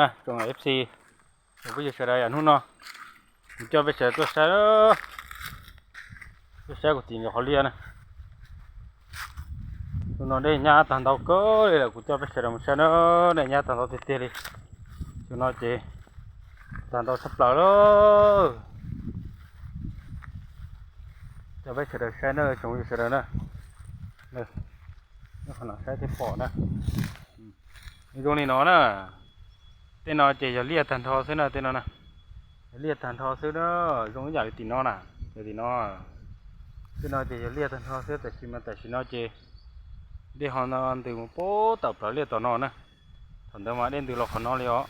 นะจง FC ผมบ่จะได้อันนู้นเนาะผมจะไปเสียตัวใช้ตัวใช้กูตีนกับเขาเรียนนะตัวนั้นได้ญาตันเตาก็เลยล่ะกูจะไปเสียมันใช่เนาะได้ญาตันเตาเตี้ยๆเลยตัวนั้นเจตันเตาสับเปล่าเลยจะไปเสียใช้เนาะจงอยู่เสียนะเนี่ยนี่ขนาดใช้ที่ปอดนะนี่ตรงนี้เนาะนะเต้นเอาเจจะเลียตันทอซื้อนะเต้นเอานะเลียตันทอซื้อเนาะตรงนี้อยากตีนอนน่ะเดี๋ยวตีนอนซื้อเนาะเจจะเลียตันทอซื้อแต่ชิมแต่ชิเนาะเจเดี๋ยวเขานอนตื่นมาโป๊ะตับเราเลียตัวนอนนะตอนเดิมมาเล่นตื่นเราขอนอนเลยอ๋อ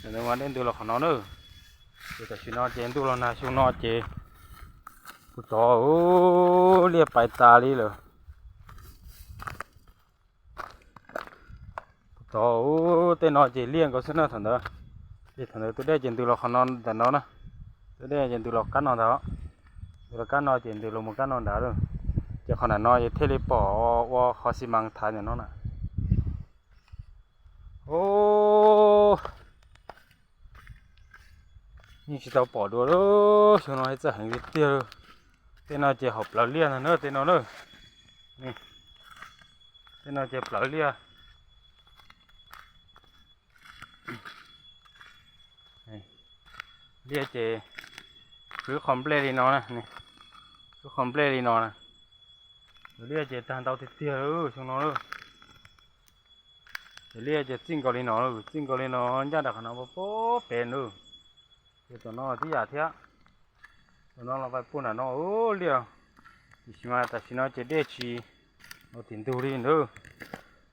ตอนเดิมมาเล่นตื่นเราขอนอนเนอะแต่ชิเนาะเจตื่นเราหน้าชิวเนาะเจกูต่อโอ้เลียไปตาลีเลยต่อโอ้เต้นนอนเจเลี้ยงก็ซื้อเนาะตอนเดิมเดี๋ยวตอนเดิมตัวได้เจตื่นเราขอนอนแต่นอนนะตัวได้เจตื่นเรากันนอนเถอะตัวกันนอนเจตื่นเราหมดกันนอนได้เลยจะขนาดน้อยเทเลปอว่าเขาสิมังทานอย่างนั้นน่ะโอ้นี่สิตาปอดูแล้วช่วงน้อยจะเห็นเตี้ยเต้นเอาเจ็บหับเราเลี้ยนะเนอะเต้นเอาเนอะนี่เต้นเอาเจ็บเราเลี้ยเลี้ยเจคือคอมเพลตลีนอนนะนี่คือคอมเพลตลีนอนนะเลี้ยเจทานเตาเตี้ยช่วงน้อยเลี้ยเจจิ้งกอลีนอนจิ้งกอลีนอนญาติขนาดว่าโป๊ะเป็นเดี๋ยวตัวน้อยที่อยากเที่ยตัวน้อยเราไปปุ่นอ่ะน้อยโอ้เลี้ยดิฉันมาแต่ฉันน้อยจะได้ชีเราติดดูดิเนอะ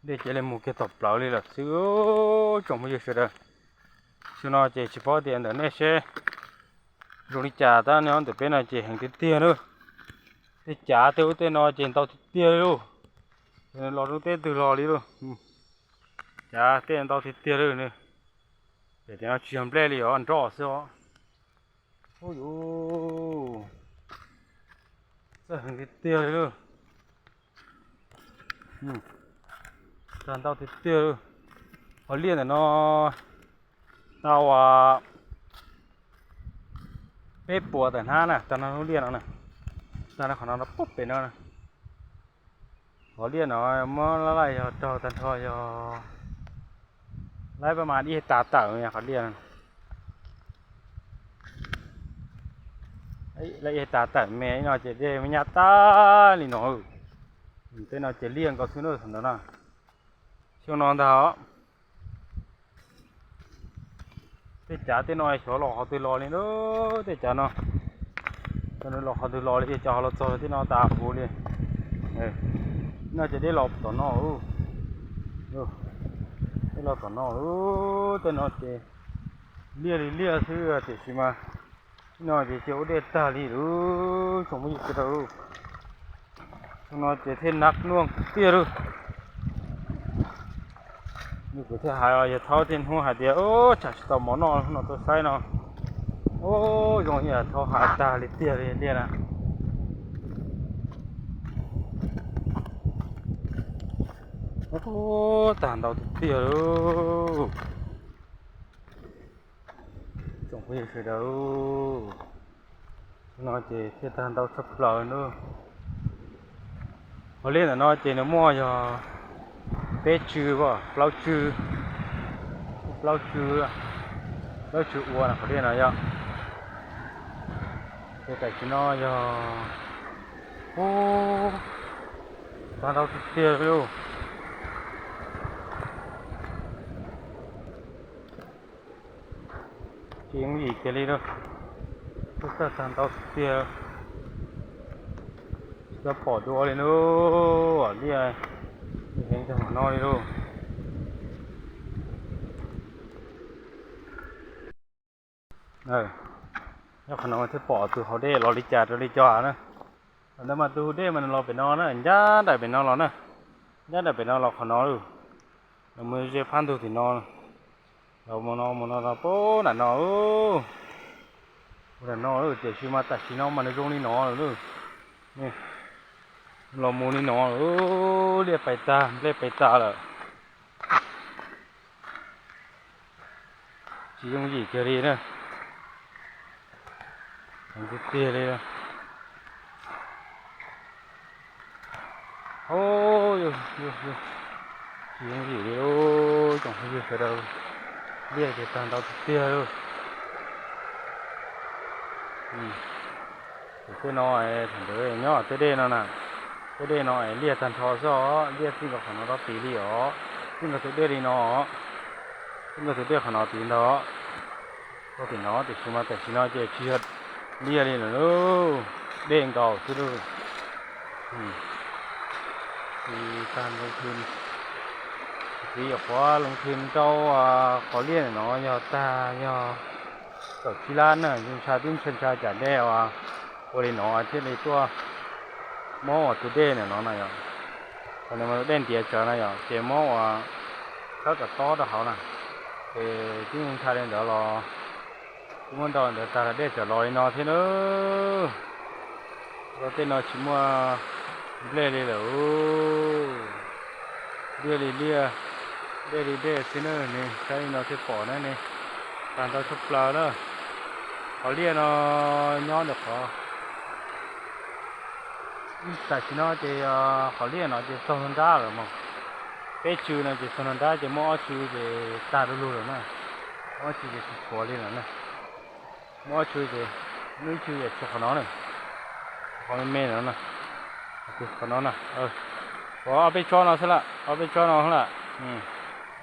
ได้จะเล่นมุกเก็ตตบเปล่าเลยล่ะซื้อจงไม่เยอะเสียเลยฉันน้อยจะเฉพาะเดือนเดือนนี้ใช่รุ่นจ่าตาเนี่ยเดี๋ยวเป็นอะไรจะแห่งเตี้ยเนอะที่จ่าเตี้ยเตี้ยน้อยจะเต่าเตี้ยเลยรอรู้เตี้ยตื่นรอเลยจ่าเตี้ยเต่าเตี้ยเลยเนี่ยเดี๋ยวเราชิมเปล่าเลยอันจ่อสิอ๋อโอ้ย这很掉了，看到的掉了，我练的喏，那我被剥的他呢，当然练了呢，当然可能他不变了呢，我练了么ละลาย要找但他要来ประมาณนี้ตาตาเนี่ยเขาเรียนละเอียดตาแต่แม่เนาะจะได้ไม่ยากตาลีเนาะแต่เนาะจะเลี้ยงก็ซื้อเนาะสันนะช่วงนอนเถอะแต่จ่าแต่น้อยชัวร์หลอกเขาตัวรอเลยเนาะแต่จ่าเนาะตอนนั้นหลอกเขาตัวรอเลยจ่าเราโซ่ที่นอนตาบูเลยน่าจะได้หลอกต่อเนาะได้หลอกต่อเนาะแต่เนาะจะเลี้ยซื้อแต่ชิมาน้อยจะเจ้าเด็ดตาลีรู้สมมติจะรู้น้อยจะเท่นักน่วงเตี้ยรู้นี่ก็เท่หายจะเท่าเท่หัวหายเดียวโอ้จัดต่อหมอนอนนอนตัวไซน์เนาะโอ้ยงเนี่ยเท่าหายตาลีเตี้ยเลยเนี่ยนะโอ้ตาเราเตี้ยรู้สมมติจะรู้nói chị khi ta đâu sắp lời nữa hồi lên là nói chị nó mua cho bé chư vào lau chư uo là hồi lên là vậy cái tại chị nói cho ô ta đâu kia luôn chị không gì cái đi đâuก็ทานเตาเตี้ยจะปอดตัวเลยนู้นนี่ไงเห็นจะหัวนอนเลยนู้นแล้วขนมที่ปอดตัวเขาได้รอริจานะอันนั้นมาดูได้มันรอไปนอนนะย่าได้ไปนอนแล้วนะย่าได้ไปนอนเราขนมดูเรามือจะพันตัวที่นอนเรามานอนเราโป้หน่ะนอนแต่นอนเดี๋ยวชิมาตัดชินอมันในตรงนี้นอนเลยนี่เราโมนี่นอนเรียกไปตาเลย chỉ dùng gì kia đi nữa thằng cái tia đây nữa ôi yo chỉ dùng gì đi ô chẳng thấy gì cả đâu lia cái tàn đau tia rồi cái nó này thằng đấy nhỏ tới đây nó nè tới đây nó này lia tàn thò gió lia xin gặp nó đó tí đi ó xin gặp tới đây đi nó xin gặp tới đây nó tí đó có thì nó thì chúng ta phải xin nó chơi chia lia đi nữa đen cầu thứ đó thì tàn lông thuyền thì ở qua lông thuyền châu có lia nó nhỏ ta nhỏ ở Chi Lan nè nhưng cha tin chân cha chả đeo ôi đi nó trên đây tua mỏ từ đen này nó này à còn nếu mà đen tiệt trở này à tiệt mỏ rất là to đó hảo nè thì chúng cha đen đó là chúng muốn đòn để ta để trở lòi nó thế nữa rồi tên nó chỉ mua lê lê là lia đi lia đây đi đây thế nữa này cái nó sẽ bỏ nữa này tàn tao chụp lờ đó họ lia nó nhon được họ tại vì nó thì họ lia nó chỉ son đá rồi mà cái chữ này chỉ son đá chỉ mỗi chữ thì ta được luôn rồi nè mỗi chữ thì bỏ lên rồi nè mỗi chữ thì mấy chữ thì chụp nó này còn mê nữa nè chụp nó nè có bên cho nó thế là ở bên cho nó thế là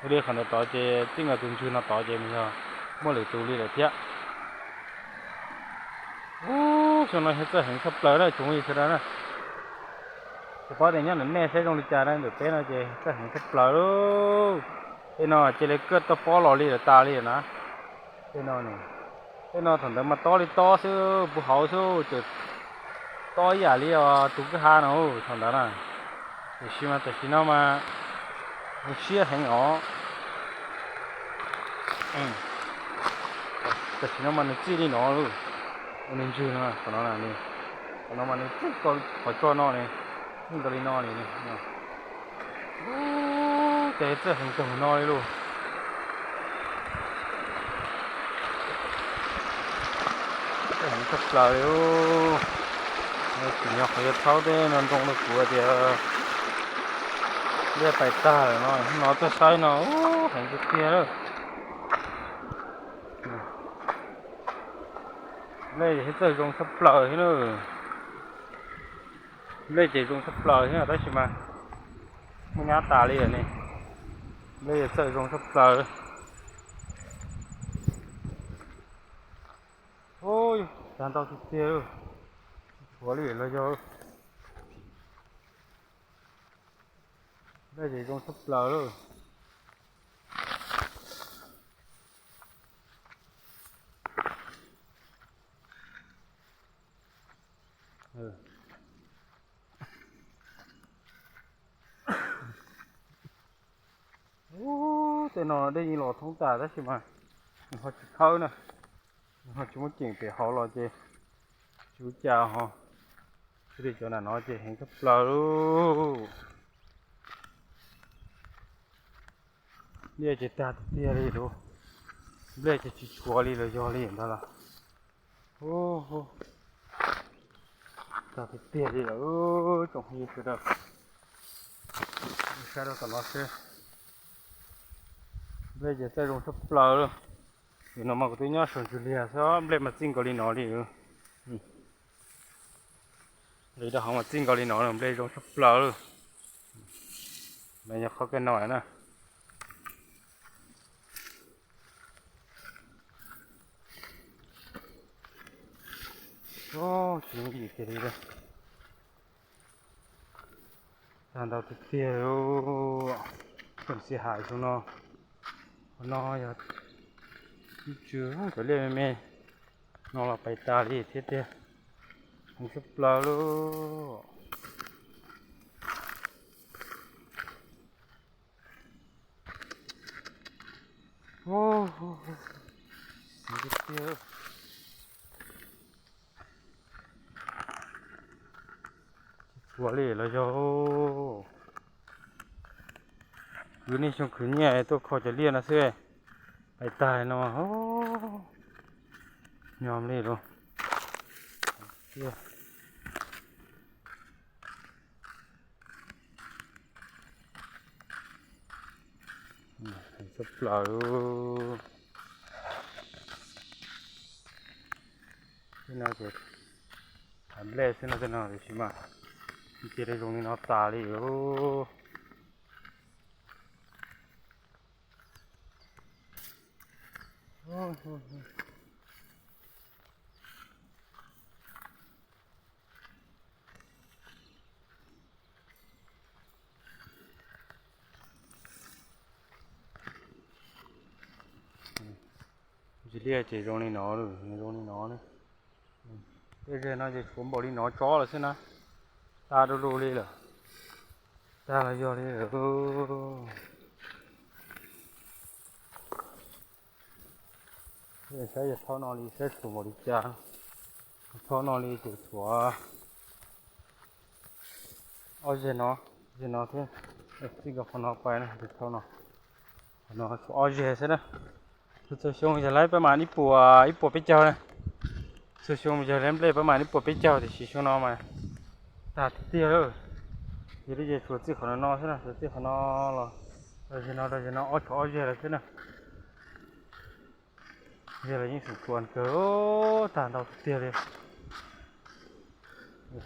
cái đây khẩn tỏ chỉ chính là tuần chữ nó tỏ chỉ mình mua được tu lý là thiệt cho nó hết rất hình sắp tới rồi chúng mình sẽ đó nè chỉ có để nhớ là nè sẽ trong lịch trà đây được té nó chỉ rất hình sắp tới luôn cái nó chỉ lấy cất to phó lò đi là ta đi nè cái nó này cái nó thằng đó mà to đi to chứ bu hậu chứ chỉ to giả đi tụi cái ha nó thằng đó nè thì xí mà tại xí nó mà xí hình óแต่ทีนั้นมันจี้นี่เนาะลูกมันจืดนะตอนนั้นนี่ตอนนั้นมันจี้ก็ขอจ้อนอนี่นี่ก็เลยนอนี่นี่โอ้แต่เจ้าเห็นจังนอเลยลูกเห็นสักปลาเลยโอ้เนี่ยสิ่งนี้เขาจะเท่าได้นอนตรงนั้นกลัวเดียวเรียกไปตาเลยเนาะนอนจะใส่เนาะโอ้เห็นจะเตี้ยเลยđây thì tôi dùng sắp lờ thế nữa đây chỉ dùng sắp lờ thế nào đấy chứ mà không nhá tà đi rồi này đây là tôi dùng sắp lờ ôi đàn tàu thực tiêu có lì là cho đây chỉ dùng sắp lờ rồiแต่nó đây như lò thông tả đó chứ mà họ chỉ khâu nè họ chỉ muốn chỉnh để họ lo chứ chú chào họ chứ để cho là nó chỉ hình cấp lờ luôn đây chỉ ta tia đi đâu đây chỉ chua đi rồi do liền đó là ô ta tia đi là trồng gì chứ đâu sao đâu còn nó sẽ bây giờ sẽ dùng sắp lờ luôn thì nó mà có tí nhá sườn chùi lìa sao lên mà xin có đi nó đi đấy đó không mà xin có đi nó rồi đây dùng sắp lờ luôn bây giờ có cái nồi nè ô chuyện gì kia đi đây đàn đầu thực tiệt ô cần xì hại xuống nó giờ chưa có lên mẹ nó là phải ta đi thế thế không sắp lờ luôn ô cái kia quá lì là cho cứ này trong cứ nhà tôi khó cho liên là xưa ไปตายเนาะโอ้ยอมเลยลูกเดี๋ยวสับเปล่าที่น่าจะอันเล่ที่น่าจะน่าจะชิมาที่เรื่องนี้น่าตาเลยโอ้จะเรียกเรื่องนี้น่าเลยเรื่องนี้น่าเลยเรื่องน่าจะผมบอกนี่น่าจ้อเลยใช่ไหมตาดูเลยเหรอตาเราย่อเลยโอ้ใช้เท่านอนลีเซ็ตสมบูรณ์จ้าเท่านอนลีจุดหัวเอาเจนอที่ที่กับคนออกไปนะจุดเท่านอนเอาเจใช่ไหมสุดช่วงจะไล่ประมาณนี้ปัวไปเจ้านะสุดช่วงจะเล่นเล่ประมาณนี้ปัวไปเจ้าแต่ชิช่วงนอมาตัดเตี้ยเลยยี่ดีเจสุดที่คนนอใช่ไหมสุดที่คนนอหรอเราจะนอเอาเจอะไรใช่ไหมเดี๋ยวยิ่งสุดควรเกินตาเราเตี้ยเลย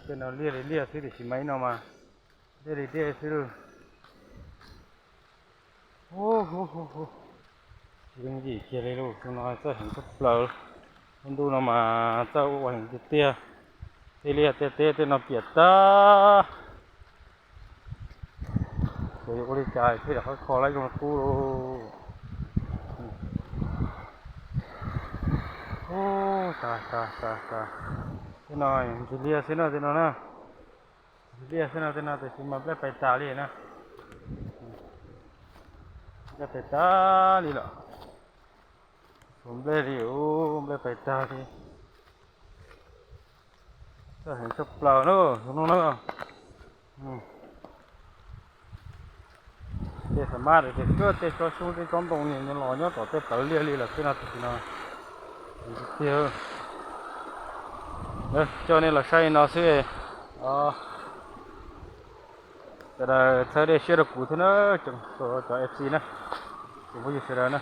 เป็นเอาเลี้ยซื้อดิชิไหมนอมาเลี้ยซื้อโอ้โหยังดีเกี่ยเลยลูกน้อยจะเห็นก็เปล่ามันดูนอมาเจ้าว่าเห็นเตี้ยเลี้ยเตี้ยนอเปียตาเดี๋ยวบริจาคที่เดี๋ยวเขาขอไล่ลงกู้โอ้ตาที่น้อยจะเลี้ยเส้นเอาที่น้อยนะเลี้ยเส้นเอาที่น้อยแต่ชิมาไปตาเลยนะไปตาเลยหรอผมเล่ดิโอ้ไม่ไปตาดิก็เห็นสับเปล่าเนอะน้องเนอะเดี๋ยวสามารถเดี๋ยวก็เดี๋ยวช่วยที่จอมตรงนี้เนี่ยหล่อเนาะต่อเตะเต๋อเลี้ยละที่น่าติดนะเดี๋ยวเจ้านี่เราใช้น่าสิแต่เธอได้เชื่อกูเถอะนะจังตัวFCนะผมก็อยู่เชื่อนะ